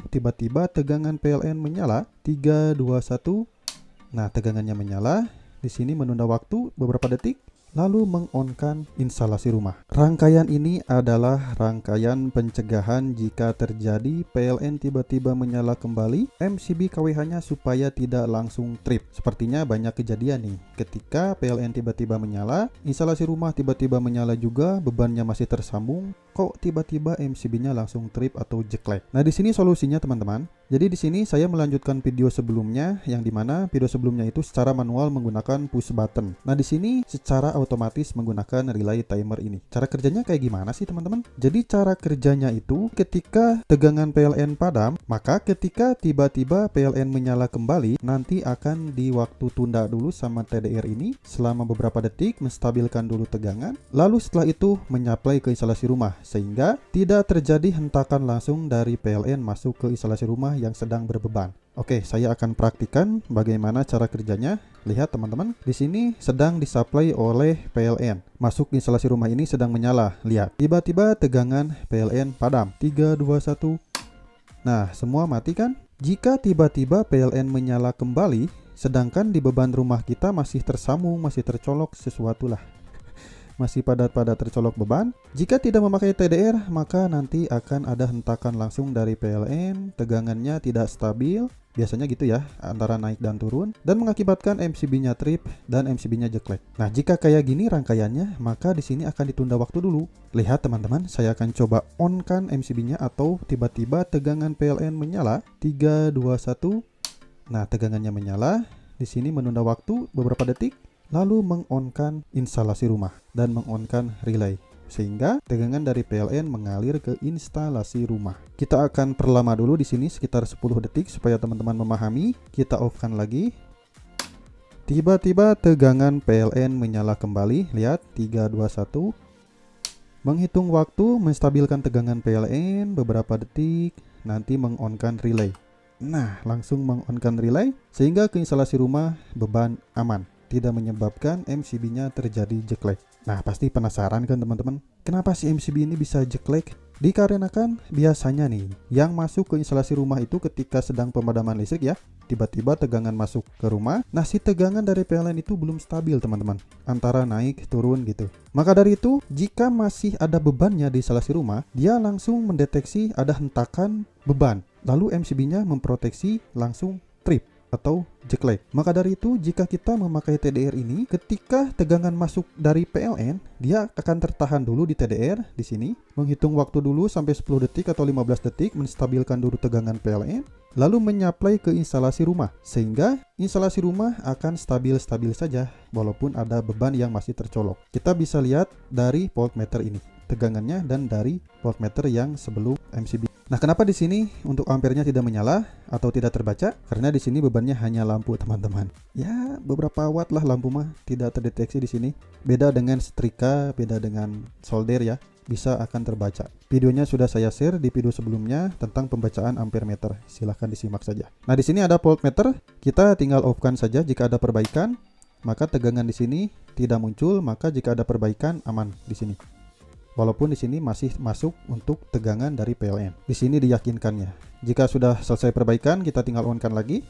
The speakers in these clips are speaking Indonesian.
Tiba-tiba tegangan PLN menyala. 3, 2, 1. Nah, tegangannya menyala. Di sini menunda waktu beberapa detik, lalu meng-on-kan instalasi rumah. Rangkaian ini adalah rangkaian pencegahan jika terjadi PLN tiba-tiba menyala kembali MCB KWH-nya supaya tidak langsung trip. Sepertinya banyak kejadian nih, ketika PLN tiba-tiba menyala, instalasi rumah tiba-tiba menyala juga, bebannya masih tersambung, kok tiba-tiba MCB-nya langsung trip atau jeklek. Nah, di sini solusinya teman-teman. Jadi di sini saya melanjutkan video sebelumnya, yang dimana video sebelumnya itu secara manual menggunakan push button. Nah, di sini secara otomatis menggunakan relay timer ini. Cara kerjanya kayak gimana sih teman-teman? Jadi cara kerjanya itu ketika tegangan PLN padam, maka ketika tiba-tiba PLN menyala kembali, nanti akan di waktu tunda dulu sama TDR ini selama beberapa detik, menstabilkan dulu tegangan, lalu setelah itu menyaplai ke instalasi rumah, sehingga tidak terjadi hentakan langsung dari PLN masuk ke instalasi rumah yang sedang berbeban. Oke, saya akan praktikan bagaimana cara kerjanya. Lihat teman-teman, di sini sedang disuplai oleh PLN. Masuk instalasi rumah ini sedang menyala. Lihat, tiba-tiba tegangan PLN padam. 3, 2, 1. Nah, semua mati kan? Jika tiba-tiba PLN menyala kembali, sedangkan di beban rumah kita masih tersambung, masih tercolok sesuatu lah. Masih pada tercolok beban. Jika tidak memakai TDR, maka nanti akan ada hentakan langsung dari PLN, tegangannya tidak stabil, biasanya gitu ya, antara naik dan turun, dan mengakibatkan MCB-nya trip dan MCB-nya jeklek. Nah, jika kayak gini rangkaiannya, maka di sini akan ditunda waktu dulu. Lihat teman-teman, saya akan coba on-kan MCB-nya atau tiba-tiba tegangan PLN menyala. 3, 2, 1. Nah, tegangannya menyala. Di sini menunda waktu beberapa detik, lalu meng-on-kan instalasi rumah dan meng-on-kan relay, sehingga tegangan dari PLN mengalir ke instalasi rumah. Kita akan perlama dulu di sini sekitar 10 detik supaya teman-teman memahami. Kita off-kan lagi. Tiba-tiba tegangan PLN menyala kembali. Lihat, 3, 2, 1. Menghitung waktu, menstabilkan tegangan PLN beberapa detik, nanti meng-on-kan relay. Nah, langsung meng-on-kan relay sehingga ke instalasi rumah beban aman, tidak menyebabkan MCB-nya terjadi jeklek. Nah, pasti penasaran kan teman-teman, kenapa si MCB ini bisa jeklek? Dikarenakan biasanya nih, yang masuk ke instalasi rumah itu ketika sedang pemadaman listrik ya, tiba-tiba tegangan masuk ke rumah. Nah, si tegangan dari PLN itu belum stabil teman-teman, antara naik turun gitu. Maka dari itu, jika masih ada bebannya di instalasi rumah, dia langsung mendeteksi ada hentakan beban, lalu MCB-nya memproteksi langsung trip atau jeklek. Maka dari itu, jika kita memakai TDR ini, ketika tegangan masuk dari PLN, dia akan tertahan dulu di TDR di sini, menghitung waktu dulu sampai 10 detik atau 15 detik, menstabilkan dulu tegangan PLN, lalu menyaplai ke instalasi rumah, sehingga instalasi rumah akan stabil-stabil saja walaupun ada beban yang masih tercolok. Kita bisa lihat dari voltmeter ini tegangannya dan dari voltmeter yang sebelum MCB. Nah, kenapa di sini untuk ampernya tidak menyala atau tidak terbaca? Karena di sini bebannya hanya lampu, teman-teman. Ya, beberapa watt lah lampu mah, tidak terdeteksi di sini. Beda dengan setrika, beda dengan solder ya, bisa akan terbaca. Videonya sudah saya share di video sebelumnya tentang pembacaan ampere meter. Silahkan disimak saja. Nah, di sini ada voltmeter, kita tinggal off-kan saja jika ada perbaikan, maka tegangan di sini tidak muncul, maka jika ada perbaikan aman di sini. Walaupun di sini masih masuk untuk tegangan dari PLN. Di sini diyakinkannya. Jika sudah selesai perbaikan, kita tinggal on-kan lagi.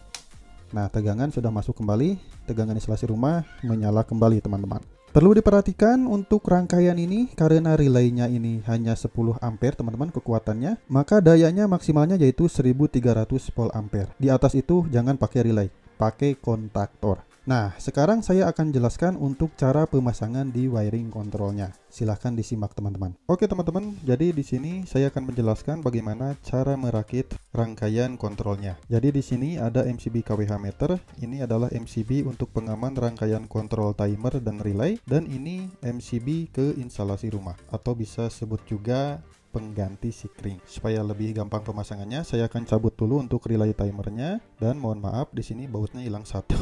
Nah, tegangan sudah masuk kembali. Tegangan instalasi rumah menyala kembali, teman-teman. Perlu diperhatikan untuk rangkaian ini, karena relaynya ini hanya 10 ampere, teman-teman, kekuatannya, maka dayanya maksimalnya yaitu 1300 volt ampere. Di atas itu jangan pakai relay, pakai kontaktor. Nah, sekarang saya akan jelaskan untuk cara pemasangan di wiring kontrolnya. Silahkan disimak teman-teman. Oke teman-teman, jadi di sini saya akan menjelaskan bagaimana cara merakit rangkaian kontrolnya. Jadi di sini ada MCB KWH meter. Ini adalah MCB untuk pengaman rangkaian kontrol timer dan relay. Dan ini MCB ke instalasi rumah, atau bisa sebut juga pengganti sikring. Supaya lebih gampang pemasangannya, saya akan cabut dulu untuk relay timernya. Dan mohon maaf, di sini bautnya hilang satu.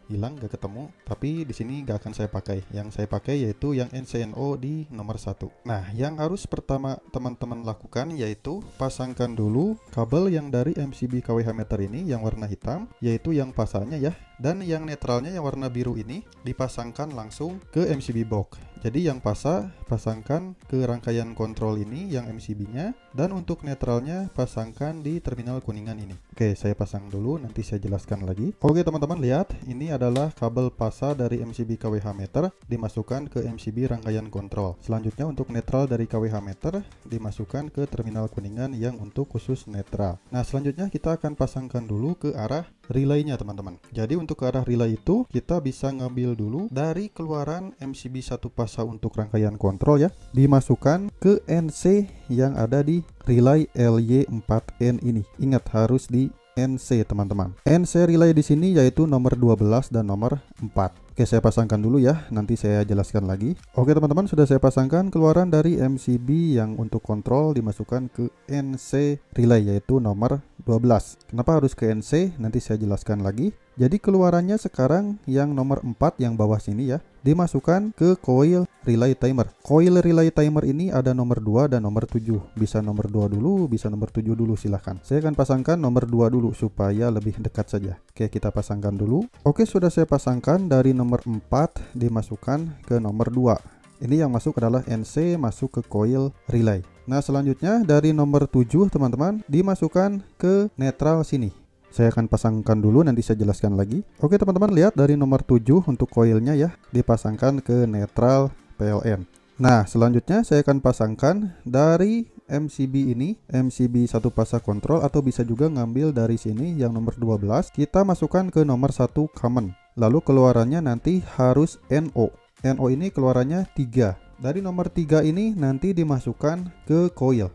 Hilang, gak ketemu, tapi di sini gak akan saya pakai. Yang saya pakai yaitu yang NCNO di nomor 1. Nah, yang harus pertama teman-teman lakukan yaitu pasangkan dulu kabel yang dari MCB KWH meter ini yang warna hitam, yaitu yang pasalnya ya, dan yang netralnya yang warna biru ini dipasangkan langsung ke MCB box. Jadi yang pasangkan ke rangkaian kontrol ini yang MCB-nya, dan untuk netralnya pasangkan di terminal kuningan ini. Oke, saya pasang dulu, nanti saya jelaskan lagi. Oke teman-teman, lihat ini adalah kabel pasa dari MCB KWH meter dimasukkan ke MCB rangkaian kontrol. Selanjutnya untuk netral dari KWH meter dimasukkan ke terminal kuningan yang untuk khusus netral. Nah, selanjutnya kita akan pasangkan dulu ke arah relaynya teman-teman. Jadi untuk ke arah relay itu kita bisa ngambil dulu dari keluaran MCB satu pasa untuk rangkaian kontrol ya, dimasukkan ke NC yang ada di relay LY4N ini. Ingat harus di NC teman-teman. NC relay di sini yaitu nomor 12 dan nomor 4. Oke, saya pasangkan dulu ya, nanti saya jelaskan lagi. Oke teman-teman, sudah saya pasangkan keluaran dari MCB yang untuk kontrol dimasukkan ke NC relay yaitu nomor 12. Kenapa harus ke NC? Nanti saya jelaskan lagi. Jadi keluarannya sekarang yang nomor 4 yang bawah sini ya, dimasukkan ke coil relay timer. Coil relay timer ini ada nomor 2 dan nomor 7. Bisa nomor 2 dulu, bisa nomor 7 dulu, silahkan. Saya akan pasangkan nomor 2 dulu supaya lebih dekat saja. Oke, kita pasangkan dulu. Oke, sudah saya pasangkan dari nomor 4 dimasukkan ke nomor 2. Ini yang masuk adalah NC masuk ke coil relay. Nah, selanjutnya dari nomor 7 teman-teman dimasukkan ke netral sini. Saya akan pasangkan dulu, nanti saya jelaskan lagi. Oke teman-teman, lihat dari nomor 7 untuk koilnya ya, dipasangkan ke netral PLN. Nah, selanjutnya saya akan pasangkan dari MCB ini, MCB satu pasa kontrol, atau bisa juga ngambil dari sini yang nomor 12, kita masukkan ke nomor 1 common. Lalu keluarannya nanti harus NO. NO ini keluarannya 3. Dari nomor 3 ini nanti dimasukkan ke coil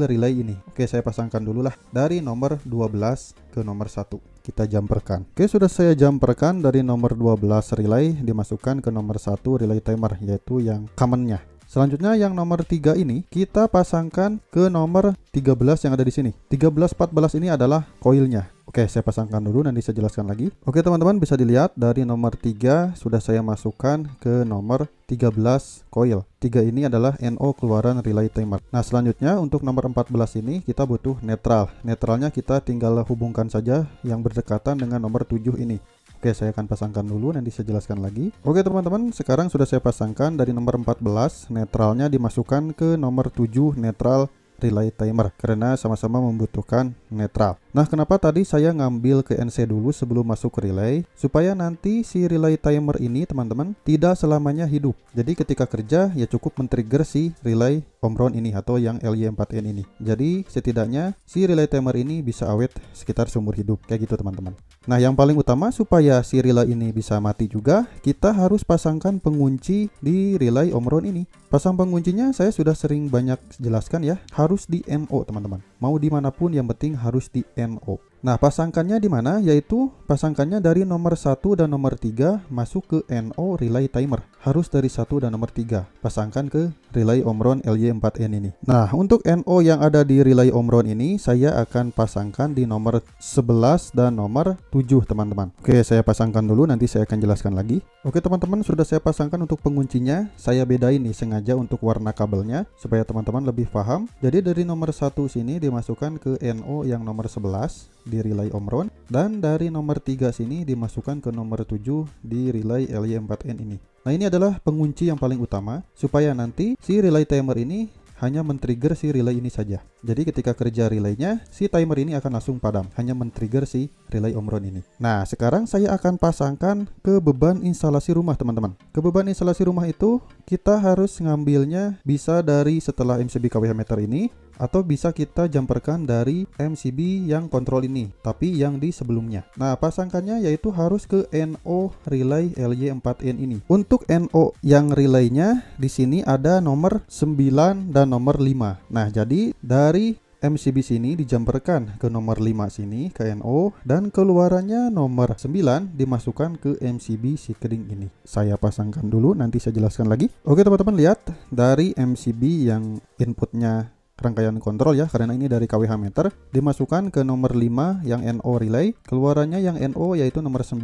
relay ini. Oke, saya pasangkan dulu lah dari nomor 12 ke nomor 1. Kita jumperkan. Oke, sudah saya jumperkan dari nomor 12 relay dimasukkan ke nomor 1 relay timer, yaitu yang commonnya. Selanjutnya yang nomor 3 ini kita pasangkan ke nomor 13 yang ada di sini. 13, 14 ini adalah coilnya. Oke, saya pasangkan dulu, nanti saya jelaskan lagi. Oke teman-teman, bisa dilihat dari nomor 3 sudah saya masukkan ke nomor 13 coil. 3 ini adalah NO keluaran relay timer. Nah, selanjutnya untuk nomor 14 ini kita butuh netral. Netralnya kita tinggal hubungkan saja yang berdekatan dengan nomor 7 ini. Oke, saya akan pasangkan dulu, nanti saya jelaskan lagi. Oke teman-teman, sekarang sudah saya pasangkan dari nomor 14, netralnya dimasukkan ke nomor 7 netral relay timer karena sama-sama membutuhkan netral. Nah, kenapa tadi saya ngambil ke NC dulu sebelum masuk ke relay? Supaya nanti si relay timer ini teman-teman tidak selamanya hidup. Jadi ketika kerja ya cukup men-trigger si relay Omron ini atau yang LY4N ini. Jadi setidaknya si relay timer ini bisa awet sekitar seumur hidup, kayak gitu teman-teman. Nah, yang paling utama supaya si relay ini bisa mati juga, kita harus pasangkan pengunci di relay Omron ini. Pasang penguncinya saya sudah sering banyak jelaskan ya, harus di NO teman-teman. Mau dimanapun yang penting harus di NO. Nah, pasangkannya di mana? Yaitu pasangkannya dari nomor 1 dan nomor 3 masuk ke NO relay timer. Harus dari 1 dan nomor 3. Pasangkan ke relay Omron LY4N ini. Nah, untuk NO yang ada di relay Omron ini saya akan pasangkan di nomor 11 dan nomor 7 teman-teman. Oke, saya pasangkan dulu, nanti saya akan jelaskan lagi. Oke teman-teman, sudah saya pasangkan untuk penguncinya. Saya bedain nih sengaja untuk warna kabelnya supaya teman-teman lebih paham. Jadi dari nomor 1 sini dimasukkan ke NO yang nomor 11 di relay Omron, dan dari nomor 3 sini dimasukkan ke nomor 7 di relay LY4N ini. Nah, ini adalah pengunci yang paling utama supaya nanti si relay timer ini hanya men-trigger si relay ini saja. Jadi ketika kerja relaynya, si timer ini akan langsung padam, hanya men-trigger si relay Omron ini. Nah, sekarang saya akan pasangkan ke beban instalasi rumah teman-teman. Ke beban instalasi rumah itu kita harus ngambilnya bisa dari setelah MCB KWH meter ini, atau bisa kita jumperkan dari MCB yang kontrol ini, tapi yang di sebelumnya. Nah, pasangkannya yaitu harus ke NO relay LY4N ini. Untuk NO yang relaynya di sini ada nomor 9 dan nomor 5. Nah, jadi dari MCB sini dijumperkan ke nomor 5 sini ke NO, dan keluarannya nomor 9 dimasukkan ke MCB sikring ini. Saya pasangkan dulu, nanti saya jelaskan lagi. Oke teman-teman, lihat dari MCB yang inputnya rangkaian kontrol ya, karena ini dari KWH meter, dimasukkan ke nomor 5 yang NO relay, keluarannya yang NO yaitu nomor 9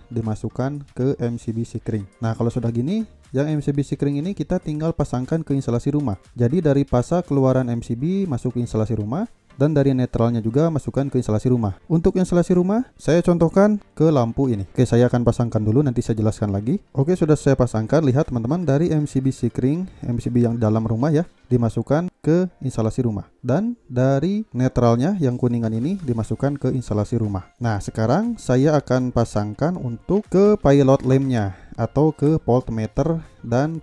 dimasukkan ke MCB sikring. Nah, kalau sudah gini, yang MCB sikring ini kita tinggal pasangkan ke instalasi rumah. Jadi dari pasa keluaran MCB masuk ke instalasi rumah, dan dari netralnya juga masukkan ke instalasi rumah. Untuk instalasi rumah, saya contohkan ke lampu ini. Oke, saya akan pasangkan dulu, nanti saya jelaskan lagi. Oke, sudah saya pasangkan. Lihat teman-teman, dari MCB Sikring, MCB yang dalam rumah ya, dimasukkan ke instalasi rumah. Dan dari netralnya yang kuningan ini dimasukkan ke instalasi rumah. Nah, sekarang saya akan pasangkan untuk ke pilot lampnya atau ke voltmeter dan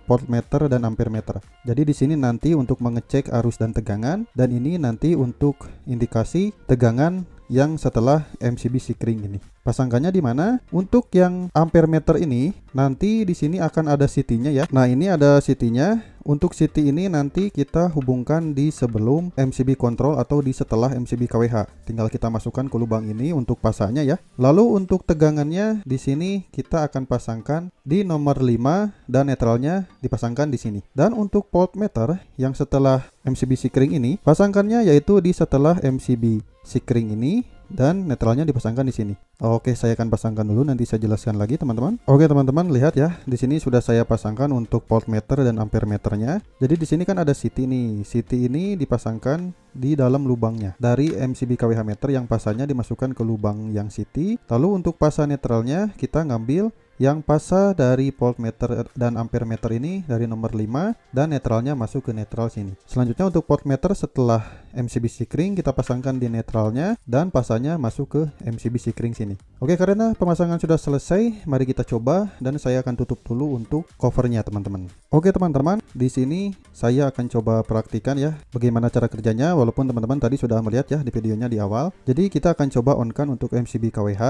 ampere meter. Jadi di sini nanti untuk mengecek arus dan tegangan, dan ini nanti untuk indikasi tegangan yang setelah MCB Sikring ini. Pasangkannya di mana? Untuk yang ampere meter ini nanti di sini akan ada CT-nya ya. Nah, ini ada CT-nya. Untuk CT ini nanti kita hubungkan di sebelum MCB control atau di setelah MCB KWH. Tinggal kita masukkan ke lubang ini untuk pasangnya ya. Lalu untuk tegangannya di sini kita akan pasangkan di nomor 5 dan netralnya dipasangkan di sini. Dan untuk voltmeter yang setelah MCB Sikring ini, pasangkannya yaitu di setelah MCB Sikring ini dan netralnya dipasangkan di sini. Oke, saya akan pasangkan dulu, nanti saya jelaskan lagi teman-teman. Oke teman-teman, lihat ya, di sini sudah saya pasangkan untuk voltmeter dan ampere meternya. Jadi di sini kan ada CT nih. CT ini dipasangkan di dalam lubangnya dari MCB KWH meter yang pasanya dimasukkan ke lubang yang CT. Lalu untuk pasa netralnya kita ngambil yang pasa dari voltmeter dan ampere meter ini dari nomor 5 dan netralnya masuk ke netral sini. Selanjutnya untuk voltmeter setelah MCB Sikring kita pasangkan di netralnya dan pasanya masuk ke MCB Sikring sini. Oke, karena pemasangan sudah selesai, mari kita coba dan saya akan tutup dulu untuk covernya teman-teman. Oke teman-teman, di sini saya akan coba praktikan ya bagaimana cara kerjanya, walaupun teman-teman tadi sudah melihat ya di videonya di awal. Jadi kita akan coba on-kan untuk MCB KWH.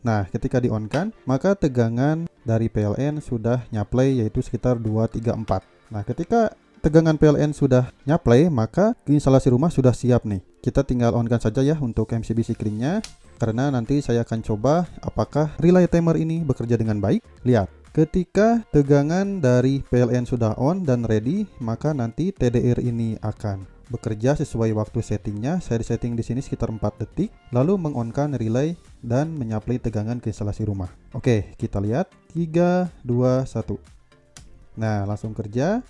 Nah, ketika di-on-kan, maka tegangan dari PLN sudah nyaplay yaitu sekitar 234. Nah, ketika tegangan PLN sudah nyaplay, maka instalasi rumah sudah siap nih. Kita tinggal on-kan saja ya untuk MCB Sikringnya, karena nanti saya akan coba apakah relay timer ini bekerja dengan baik. Lihat, ketika tegangan dari PLN sudah on dan ready, maka nanti TDR ini akan bekerja sesuai waktu settingnya. Saya setting di sini sekitar 4 detik, lalu mengonkan relay dan menyaplai tegangan ke instalasi rumah. Oke, kita lihat 3, 2, 1. Nah, langsung kerja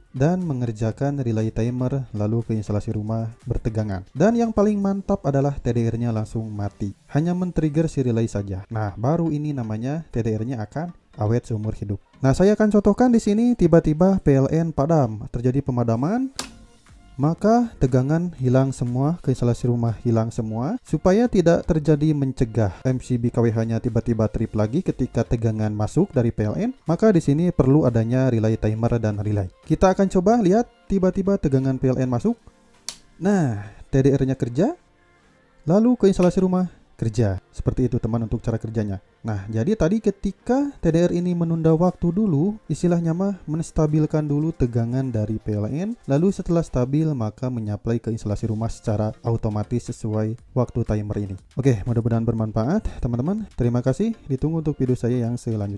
dan mengerjakan relay timer lalu ke instalasi rumah bertegangan. Dan yang paling mantap adalah TDR-nya langsung mati. Hanya men-trigger si relay saja. Nah, baru ini namanya TDR-nya akan awet seumur hidup. Nah, saya akan contohkan di sini tiba-tiba PLN padam, terjadi pemadaman, maka tegangan hilang semua, ke instalasi rumah hilang semua. Supaya tidak terjadi mencegah MCB KWH-nya tiba-tiba trip lagi ketika tegangan masuk dari PLN, maka di sini perlu adanya relay timer dan relay. Kita akan coba lihat tiba-tiba tegangan PLN masuk. Nah, TDR-nya kerja, lalu ke instalasi rumah kerja. Seperti itu teman untuk cara kerjanya. Nah, jadi tadi ketika TDR ini menunda waktu dulu, istilahnya mah menstabilkan dulu tegangan dari PLN, lalu setelah stabil maka menyaplai ke instalasi rumah secara otomatis sesuai waktu timer ini. Oke, mudah-mudahan bermanfaat teman-teman. Terima kasih, ditunggu untuk video saya yang selanjutnya.